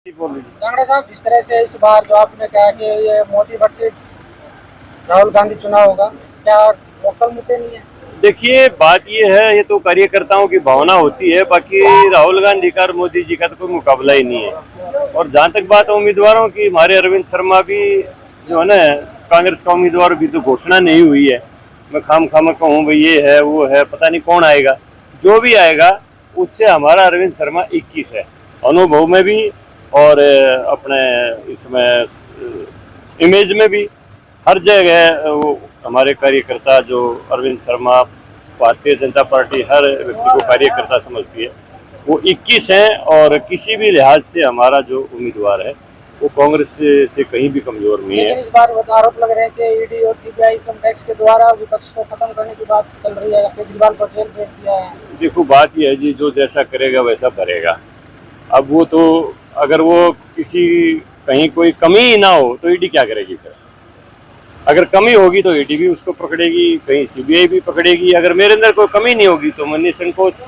कांगड़ा साहब, जिस तरह से इस बार जो आपने कहा कि ये मोदी वर्सेस राहुल गांधी चुनाव होगा, क्या लोकल मुद्दे नहीं है? देखिए, बात ये है, ये तो कार्यकर्ताओं की भावना होती है। बाकी राहुल गांधी का और मोदी जी का तो कोई मुकाबला ही नहीं है। और जहाँ तक बात है उम्मीदवारों की, हमारे अरविंद शर्मा भी जो है ना, कांग्रेस का उम्मीदवार भी तो घोषणा नहीं हुई है। मैं खाम कहूँ भाई ये है वो है, पता नहीं कौन आएगा। जो भी आएगा उससे हमारा अरविंद शर्मा 21 है, अनुभव में भी और अपने इसमें इमेज में भी, हर जगह वो हमारे कार्यकर्ता जो अरविंद शर्मा, भारतीय जनता पार्टी हर व्यक्ति को कार्यकर्ता समझती है। वो 21 हैं और किसी भी लिहाज से हमारा जो उम्मीदवार है वो कांग्रेस से कहीं भी कमजोर नहीं है। लेकिन इस बार आरोप लग रहे हैं कि ईडी और सीबीआई इनकम टैक्स के द्वारा विपक्ष को खत्म करने की बात चल रही है, केजरीवाल को जेल भेज दिया है। देखो, बात यह है जी, जो जैसा करेगा वैसा भरेगा। अब वो तो अगर वो किसी कहीं कोई कमी ही ना हो तो ईडी क्या करेगी फिर? अगर कमी होगी तो ईडी भी उसको पकड़ेगी, कहीं सीबीआई भी पकड़ेगी। अगर मेरे अंदर कोई कमी नहीं होगी तो मैं निसंकोच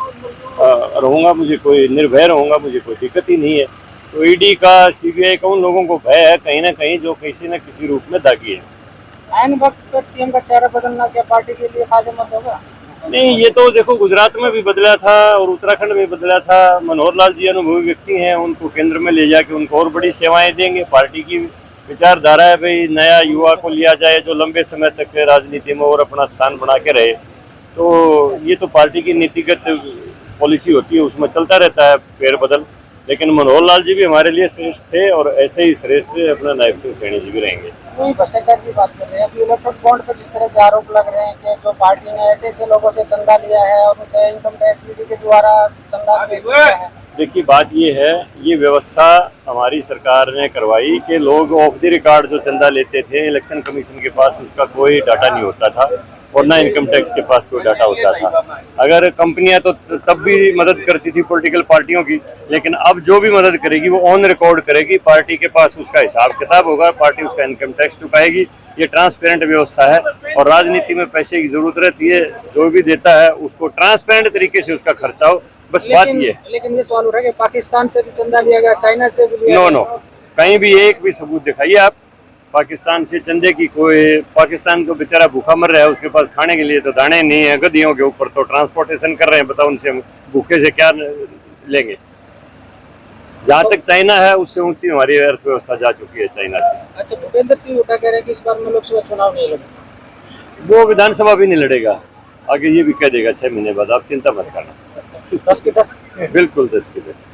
रहूँगा, मुझे कोई निर्भय रहूँगा, मुझे कोई दिक्कत ही नहीं है। तो ईडी का, सीबीआई का उन लोगों को भय है कहीं ना कहीं जो किसी न किसी रूप में दागी है। ऐन वक्त पर सीएम का चेहरा बदलना क्या पार्टी के लिए फायदेमंद होगा? नहीं, ये तो देखो, गुजरात में भी बदला था और उत्तराखंड में बदला था। मनोहर लाल जी अनुभवी व्यक्ति हैं, उनको केंद्र में ले जाके उनको और बड़ी सेवाएं देंगे। पार्टी की विचारधारा है भाई, नया युवा को लिया जाए जो लंबे समय तक राजनीति में और अपना स्थान बना के रहे। तो ये तो पार्टी की नीतिगत पॉलिसी होती है, उसमें चलता रहता है फेरबदल। लेकिन मनोहर लाल जी भी हमारे लिए श्रेष्ठ थे और ऐसे ही श्रेष्ठ अपना नायब सिंह सैनी जी भी रहेंगे। कोई भ्रष्टाचार की बात कर रहे हैं, अभी इलेक्ट्रल बॉन्ड पर जिस तरह से आरोप लग रहे हैं कि जो पार्टी ने ऐसे ऐसे लोगों से चंदा लिया है और उसे इनकम टैक्स ईडी के द्वारा चंदा दिया है। देखिए, बात ये है, ये व्यवस्था हमारी सरकार ने करवाई कि लोग ऑफ द रिकॉर्ड जो चंदा लेते थे, इलेक्शन कमीशन के पास उसका कोई डाटा नहीं होता था और ना इनकम टैक्स के पास कोई डाटा होता था। अगर कंपनियां तो तब भी मदद करती थी पॉलिटिकल पार्टियों की, लेकिन अब जो भी मदद करेगी वो ऑन रिकॉर्ड करेगी। पार्टी के पास उसका हिसाब किताब होगा, पार्टी उसका इनकम टैक्स चुकाएगी। ये ट्रांसपेरेंट व्यवस्था है और राजनीति में पैसे की जरूरत रहती है, जो भी देता है उसको ट्रांसपेरेंट तरीके से उसका खर्चा हो, बस बात ये है। लेकिन ये सवाल उठा कि पाकिस्तान से भी चंदा लिया गया, चाइना से भी लिया नो गया। नो, कहीं भी एक भी सबूत दिखाइए आप पाकिस्तान से चंदे की। कोई पाकिस्तान को बेचारा भूखा मर रहा है, उसके पास खाने के लिए तो दाने नहीं है, गद्दियों के ऊपर तो ट्रांसपोर्टेशन कर रहे हैं, बताओ उनसे भूखे से क्या लेंगे? जहाँ तक चाइना है उससे ऊंची हमारी अर्थव्यवस्था जा चुकी है चाइना से। अच्छा, भूपेंद्र सिंह हुड्डा कह रहे हैं कि इस बार में लोकसभा चुनाव नहीं लड़ेगा। वो विधानसभा भी नहीं लड़ेगा, आगे ये भी कह देगा 6 महीने बाद, आप चिंता मत करना। 10 के 10 बिल्कुल 10 के 10।